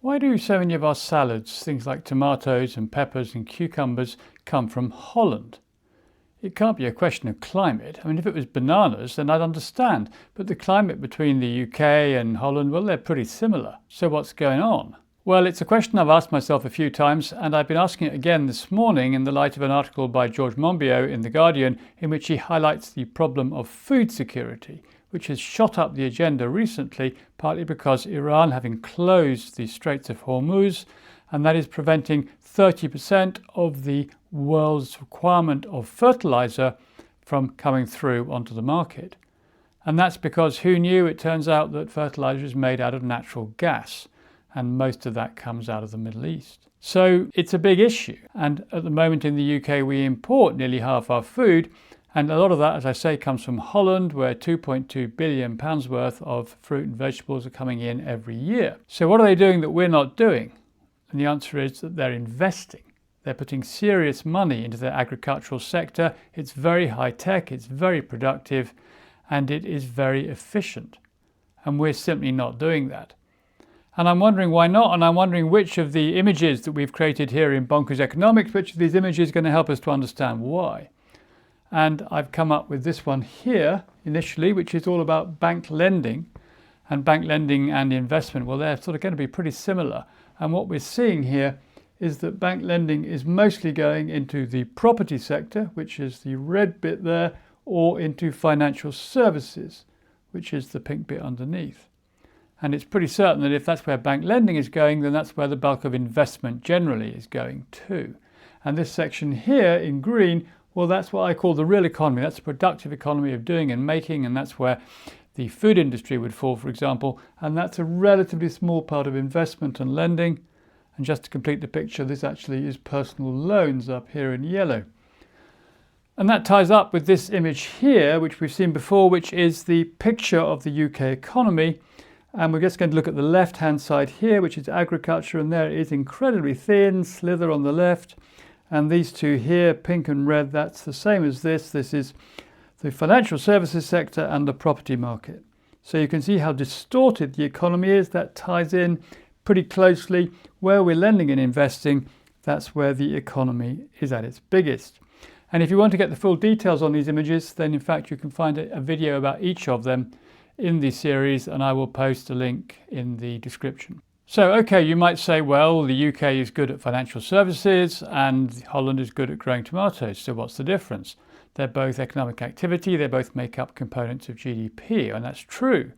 Why do so many of our salads, things like tomatoes and peppers and cucumbers, come from Holland? It can't be a question of climate. I mean, if it was bananas, then I'd understand. But the climate between the UK and Holland, well, they're pretty similar. So what's going on? Well, it's a question I've asked myself a few times, and I've been asking it again this morning in the light of an article by George Monbiot in The Guardian, in which he highlights the problem of food security, which has shot up the agenda recently, partly because Iran having closed the Straits of Hormuz, and that is preventing 30% of the world's requirement of fertiliser from coming through onto the market. And that's because who knew? It turns out that fertiliser is made out of natural gas, and most of that comes out of the Middle East. So it's a big issue. And at the moment in the UK, we import nearly half our food. And a lot of that, as I say, comes from Holland, where £2.2 billion worth of fruit and vegetables are coming in every year. So what are they doing that we're not doing? And the answer is that they're investing. They're putting serious money into their agricultural sector. It's very high tech, it's very productive, and it is very efficient. And we're simply not doing that. And I'm wondering why not, and I'm wondering which of the images that we've created here in Bonkers Economics, which of these images is going to help us to understand why. And I've come up with this one here initially, which is all about bank lending. And bank lending and investment, well, they're sort of going to be pretty similar. And what we're seeing here is that bank lending is mostly going into the property sector, which is the red bit there, or into financial services, which is the pink bit underneath. And it's pretty certain that if that's where bank lending is going, then that's where the bulk of investment generally is going too. And this section here in green, well, that's what I call the real economy. That's the productive economy of doing and making, and that's where the food industry would fall, for example, and that's a relatively small part of investment and lending. And just to complete the picture, this actually is personal loans up here in yellow. And that ties up with this image here, which we've seen before, which is the picture of the UK economy. And we're just going to look at the left-hand side here, which is agriculture, and there it is incredibly thin, slither on the left. And these two here, pink and red, that's the same as this. This is the financial services sector and the property market. So you can see how distorted the economy is. That ties in pretty closely. Where we're lending and investing, that's where the economy is at its biggest. And if you want to get the full details on these images, then in fact you can find a video about each of them in the series, and I will post a link in the description. So, okay, you might say, well, the UK is good at financial services and Holland is good at growing tomatoes. So what's the difference? They're both economic activity, they both make up components of GDP, and that's true.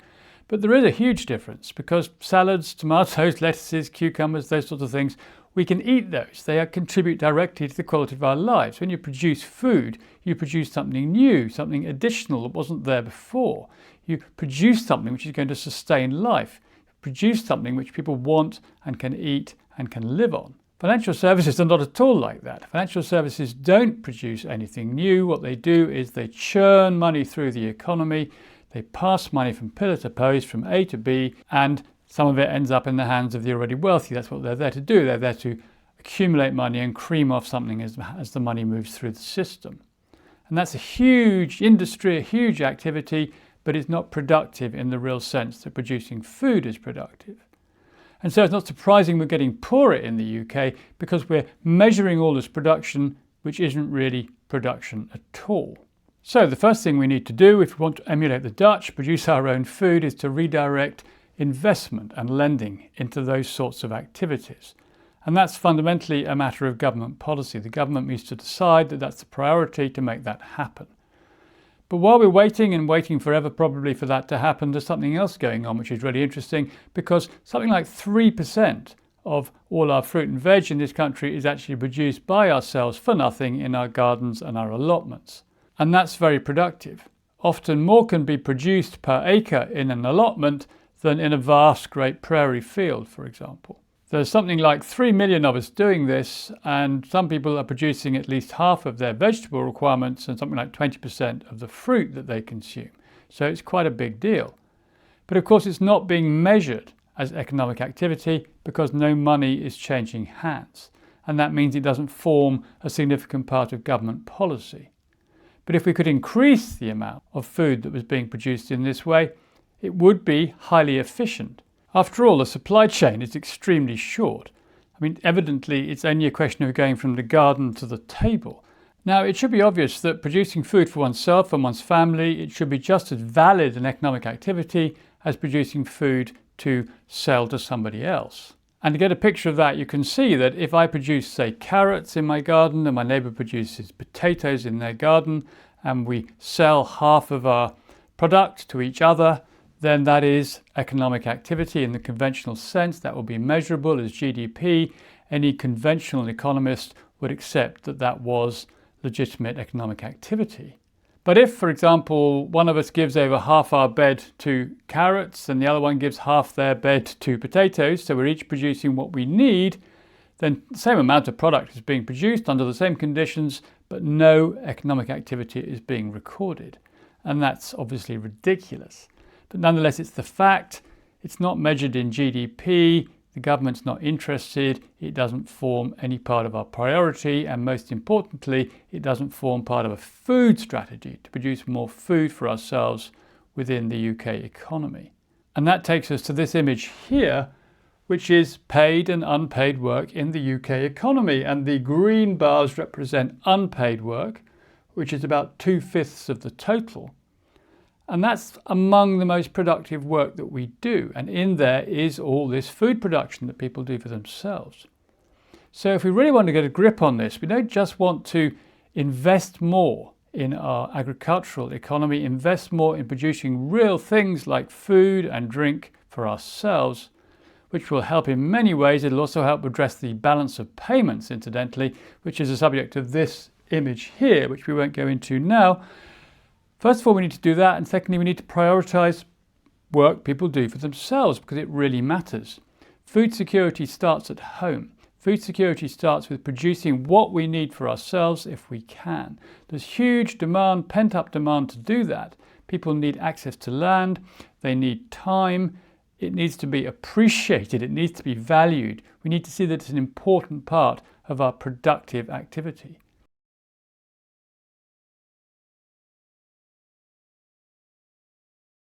But there is a huge difference because salads, tomatoes, lettuces, cucumbers, those sorts of things, we can eat those. They contribute directly to the quality of our lives. When you produce food, you produce something new, something additional that wasn't there before. You produce something which is going to sustain life. Produce something which people want and can eat and can live on. Financial services are not at all like that. Financial services don't produce anything new. What they do is they churn money through the economy. They pass money from pillar to post, from A to B, and some of it ends up in the hands of the already wealthy. That's what they're there to do. They're there to accumulate money and cream off something as the money moves through the system. And that's a huge industry, a huge activity, but it's not productive in the real sense that producing food is productive. And so it's not surprising we're getting poorer in the UK because we're measuring all this production which isn't really production at all. So the first thing we need to do if we want to emulate the Dutch, produce our own food, is to redirect investment and lending into those sorts of activities. And that's fundamentally a matter of government policy. The government needs to decide that that's the priority to make that happen. But while we're waiting and waiting forever probably for that to happen, there's something else going on which is really interesting because something like 3% of all our fruit and veg in this country is actually produced by ourselves for nothing in our gardens and our allotments. And that's very productive. Often more can be produced per acre in an allotment than in a vast great prairie field, for example. There's something like 3 million of us doing this, and some people are producing at least half of their vegetable requirements and something like 20% of the fruit that they consume. So it's quite a big deal. But of course it's not being measured as economic activity because no money is changing hands. And that means it doesn't form a significant part of government policy. But if we could increase the amount of food that was being produced in this way, it would be highly efficient. After all, the supply chain is extremely short. I mean, evidently, it's only a question of going from the garden to the table. Now, it should be obvious that producing food for oneself and one's family, it should be just as valid an economic activity as producing food to sell to somebody else. And to get a picture of that, you can see that if I produce, say, carrots in my garden and my neighbour produces potatoes in their garden, and we sell half of our product to each other, then that is economic activity in the conventional sense. That will be measurable as GDP. Any conventional economist would accept that that was legitimate economic activity. But if, for example, one of us gives over half our bed to carrots and the other one gives half their bed to potatoes, so we're each producing what we need, then the same amount of product is being produced under the same conditions, but no economic activity is being recorded. And that's obviously ridiculous. But nonetheless, it's the fact. It's not measured in GDP. The government's not interested. It doesn't form any part of our priority. And most importantly, it doesn't form part of a food strategy to produce more food for ourselves within the UK economy. And that takes us to this image here, which is paid and unpaid work in the UK economy. And the green bars represent unpaid work, which is about 2/5 of the total. And that's among the most productive work that we do. And in there is all this food production that people do for themselves. So if we really want to get a grip on this, we don't just want to invest more in our agricultural economy, invest more in producing real things like food and drink for ourselves, which will help in many ways. It'll also help address the balance of payments, incidentally, which is the subject of this image here, which we won't go into now. First of all, we need to do that. And secondly, we need to prioritise work people do for themselves because it really matters. Food security starts at home. Food security starts with producing what we need for ourselves if we can. There's huge demand, pent-up demand to do that. People need access to land. They need time. It needs to be appreciated. It needs to be valued. We need to see that it's an important part of our productive activity.